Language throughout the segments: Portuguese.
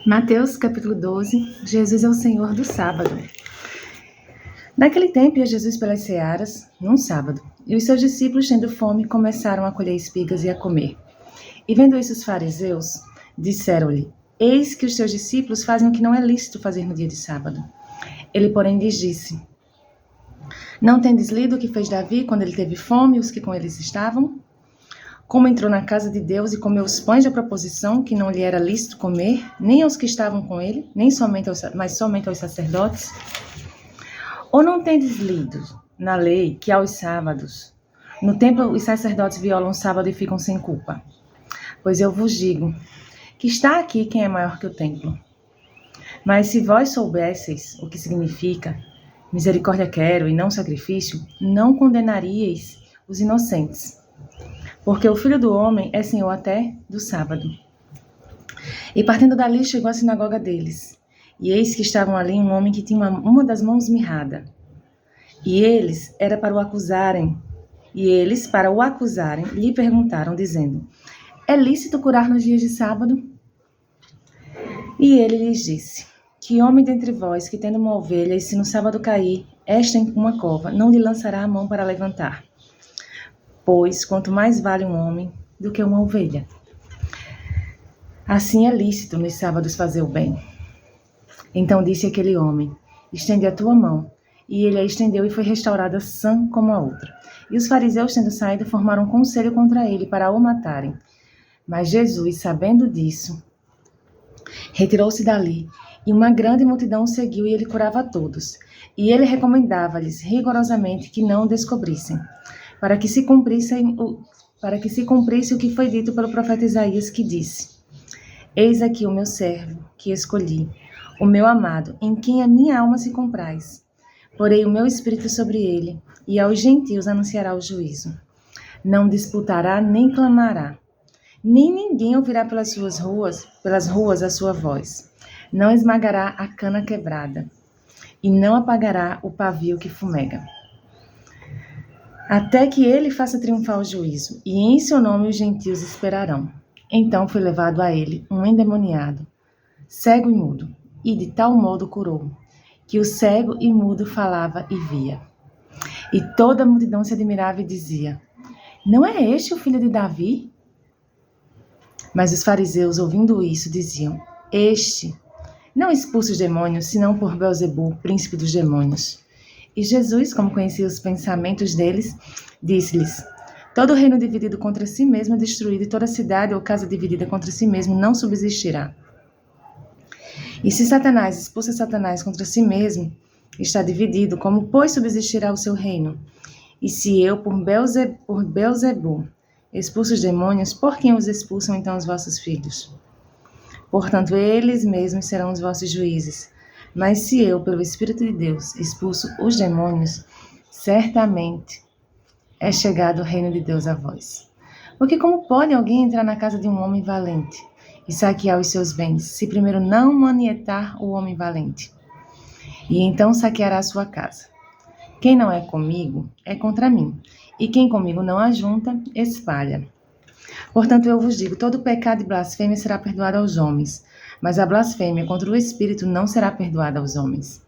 Mateus capítulo 12, Jesus é o Senhor do sábado. Naquele tempo ia Jesus pelas searas, num sábado, e os seus discípulos, tendo fome, começaram a colher espigas e a comer. E vendo isso os fariseus, disseram-lhe: Eis que os teus discípulos fazem o que não é lícito fazer no dia de sábado. Ele, porém, lhes disse: Não tendes lido o que fez Davi quando ele teve fome e os que com eles estavam? Como entrou na casa de Deus e comeu os pães da proposição, que não lhe era lícito comer, nem aos que estavam com ele, mas somente aos sacerdotes? Ou não tendes lido na lei que aos sábados, no templo os sacerdotes violam o sábado e ficam sem culpa? Pois eu vos digo que está aqui quem é maior que o templo. Mas se vós soubesseis o que significa misericórdia quero e não sacrifício, não condenaríeis os inocentes. Porque o Filho do Homem é Senhor até do sábado. E partindo dali chegou à sinagoga deles. E eis que estavam ali um homem que tinha uma das mãos mirrada. E eles, para o acusarem, lhe perguntaram, dizendo: É lícito curar nos dias de sábado? E ele lhes disse: Que homem dentre vós, que tendo uma ovelha, e se no sábado cair, esta em uma cova, não lhe lançará a mão para levantar? Pois quanto mais vale um homem do que uma ovelha. Assim é lícito nos sábados fazer o bem. Então disse aquele homem: Estende a tua mão. E ele a estendeu e foi restaurada sã como a outra. E os fariseus, tendo saído, formaram um conselho contra ele para o matarem. Mas Jesus, sabendo disso, retirou-se dali, e uma grande multidão o seguiu, e ele curava a todos. E ele recomendava-lhes rigorosamente que não o descobrissem, para que se cumprisse o que foi dito pelo profeta Isaías, que disse: Eis aqui o meu servo, que escolhi, o meu amado, em quem a minha alma se compraz. Porei o meu espírito sobre ele, e aos gentios anunciará o juízo. Não disputará nem clamará, nem ninguém ouvirá pelas ruas a sua voz. Não esmagará a cana quebrada, e não apagará o pavio que fumega. Até que ele faça triunfar o juízo, e em seu nome os gentios esperarão. Então foi levado a ele um endemoniado, cego e mudo, e de tal modo curou, que o cego e mudo falava e via. E toda a multidão se admirava e dizia: Não é este o filho de Davi? Mas os fariseus, ouvindo isso, diziam: Este não expulsa os demônios, senão por Beelzebu, príncipe dos demônios. E Jesus, como conhecia os pensamentos deles, disse-lhes: Todo reino dividido contra si mesmo é destruído, e toda cidade ou casa dividida contra si mesmo não subsistirá. E se Satanás expulsa Satanás contra si mesmo, está dividido, como, pois, subsistirá o seu reino? E se eu, por Beelzebu, expulso os demônios, por quem os expulsam então os vossos filhos? Portanto, eles mesmos serão os vossos juízes. Mas se eu, pelo Espírito de Deus, expulso os demônios, certamente é chegado o reino de Deus a vós. Porque como pode alguém entrar na casa de um homem valente e saquear os seus bens, se primeiro não manietar o homem valente? E então saqueará a sua casa. Quem não é comigo, é contra mim. E quem comigo não ajunta, espalha. Portanto, eu vos digo, todo pecado e blasfêmia será perdoado aos homens, mas a blasfêmia contra o Espírito não será perdoada aos homens.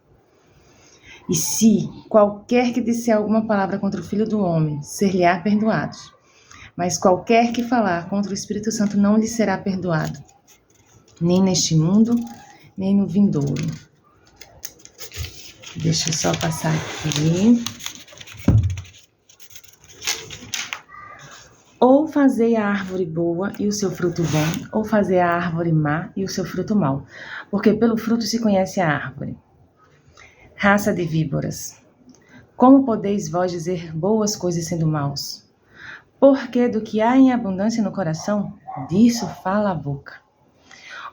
E se qualquer que disser alguma palavra contra o Filho do Homem, ser-lhe-á perdoado. Mas qualquer que falar contra o Espírito Santo não lhe será perdoado, nem neste mundo, nem no vindouro. Deixa eu só passar aqui. Ou fazei a árvore boa e o seu fruto bom, ou fazei a árvore má e o seu fruto mau, porque pelo fruto se conhece a árvore. Raça de víboras, como podeis vós dizer boas coisas sendo maus? Porque do que há em abundância no coração, disso fala a boca.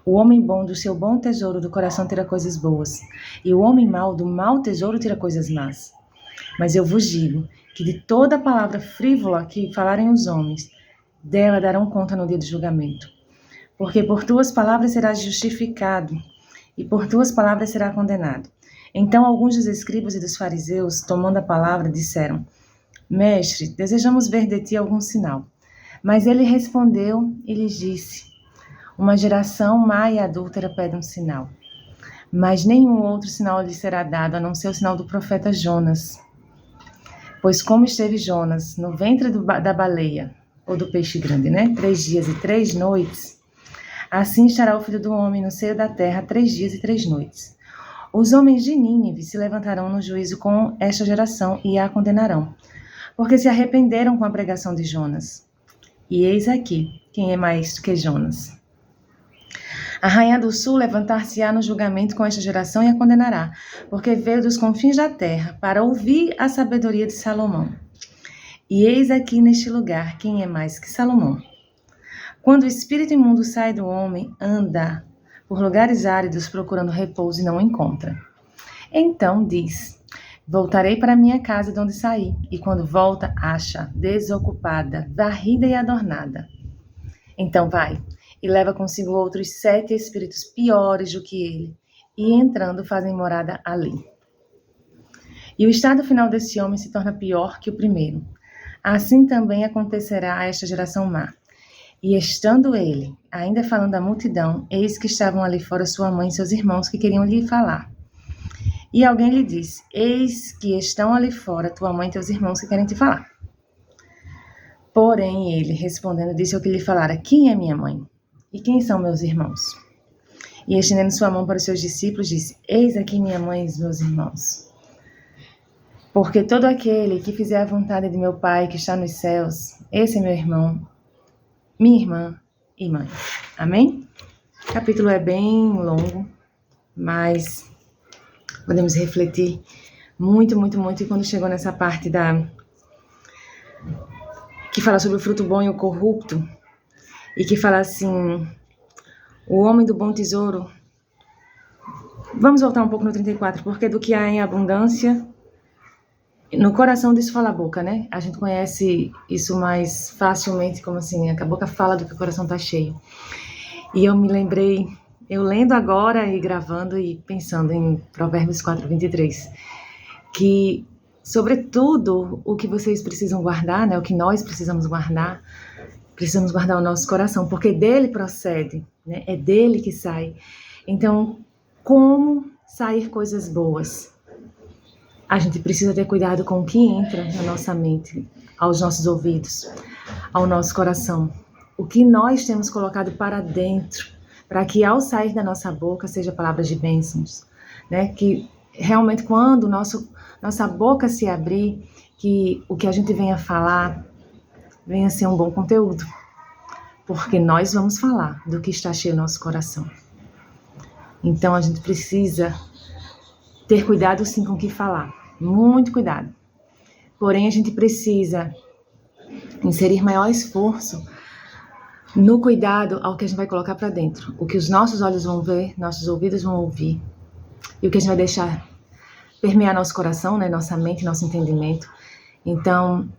O homem bom do seu bom tesouro do coração tira coisas boas, e o homem mau do mau tesouro tira coisas más. Mas eu vos digo que de toda palavra frívola que falarem os homens, dela darão conta no dia do julgamento. Porque por tuas palavras serás justificado, e por tuas palavras serás condenado. Então alguns dos escribas e dos fariseus, tomando a palavra, disseram: Mestre, desejamos ver de ti algum sinal. Mas ele respondeu e lhes disse: Uma geração má e adúltera pede um sinal, mas nenhum outro sinal lhe será dado, a não ser o sinal do profeta Jonas. Pois como esteve Jonas no ventre da baleia, ou do peixe grande, 3 dias e 3 noites, assim estará o Filho do Homem no seio da terra 3 dias e 3 noites. Os homens de Nínive se levantarão no juízo com esta geração e a condenarão, porque se arrependeram com a pregação de Jonas. E eis aqui quem é mais do que Jonas. A rainha do sul levantar-se-á no julgamento com esta geração e a condenará, porque veio dos confins da terra para ouvir a sabedoria de Salomão. E eis aqui neste lugar quem é mais que Salomão. Quando o espírito imundo sai do homem, anda por lugares áridos procurando repouso e não o encontra. Então diz: voltarei para minha casa de onde saí, e quando volta, acha desocupada, varrida e adornada. Então vai e leva consigo outros 7 espíritos piores do que ele, e entrando fazem morada ali. E o estado final desse homem se torna pior que o primeiro. Assim também acontecerá a esta geração má. E estando ele, ainda falando à multidão, eis que estavam ali fora sua mãe e seus irmãos que queriam lhe falar. E alguém lhe disse: eis que estão ali fora tua mãe e teus irmãos que querem te falar. Porém ele, respondendo, disse ao que lhe falara: quem é minha mãe? E quem são meus irmãos? E estendendo sua mão para os seus discípulos, disse: eis aqui minha mãe e os meus irmãos. Porque todo aquele que fizer a vontade de meu Pai que está nos céus, esse é meu irmão, minha irmã e mãe. Amém? O capítulo é bem longo, mas podemos refletir muito, muito, muito. E quando chegou nessa parte que fala sobre o fruto bom e o corrupto, e que fala assim, o homem do bom tesouro. Vamos voltar um pouco no 34, porque do que há em abundância, no coração disso fala a boca, A gente conhece isso mais facilmente, como assim, a boca fala do que o coração está cheio. E eu me lembrei, eu lendo agora e gravando e pensando em Provérbios 4, 23, que, sobretudo, o que vocês precisam guardar, o que nós precisamos guardar o nosso coração, porque dele procede, é dele que sai. Então, como sair coisas boas? A gente precisa ter cuidado com o que entra na nossa mente, aos nossos ouvidos, ao nosso coração. O que nós temos colocado para dentro, para que ao sair da nossa boca seja palavras de bênçãos, Que realmente quando nossa boca se abrir, que o que a gente venha falar venha ser um bom conteúdo, porque nós vamos falar do que está cheio no nosso coração. Então a gente precisa ter cuidado sim com o que falar, muito cuidado. Porém a gente precisa inserir maior esforço no cuidado ao que a gente vai colocar para dentro, o que os nossos olhos vão ver, nossos ouvidos vão ouvir, e o que a gente vai deixar permear nosso coração, nossa mente, nosso entendimento. Então,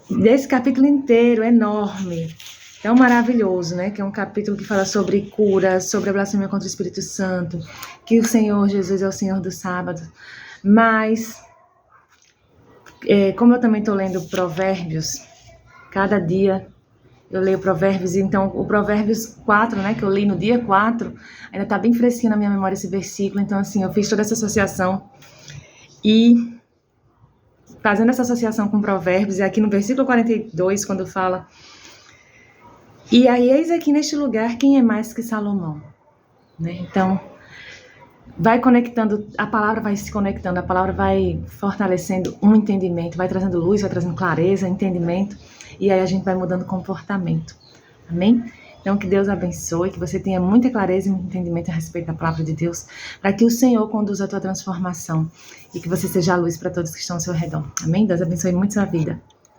desse capítulo inteiro, enorme, tão maravilhoso, que é um capítulo que fala sobre cura, sobre a blasfêmia contra o Espírito Santo, que o Senhor Jesus é o Senhor do sábado. Mas, como eu também estou lendo Provérbios, cada dia eu leio Provérbios, então o Provérbios 4, que eu li no dia 4, ainda está bem fresquinho na minha memória esse versículo. Então, assim, eu fiz toda essa associação e fazendo essa associação com Provérbios, e aqui no versículo 42, quando fala: e aí eis aqui neste lugar quem é mais que Salomão, Então, vai conectando, a palavra vai se conectando, a palavra vai fortalecendo um entendimento, vai trazendo luz, vai trazendo clareza, entendimento, e aí a gente vai mudando comportamento. Amém? Então, que Deus abençoe, que você tenha muita clareza e entendimento a respeito da palavra de Deus, para que o Senhor conduza a tua transformação e que você seja a luz para todos que estão ao seu redor. Amém? Deus abençoe muito sua vida.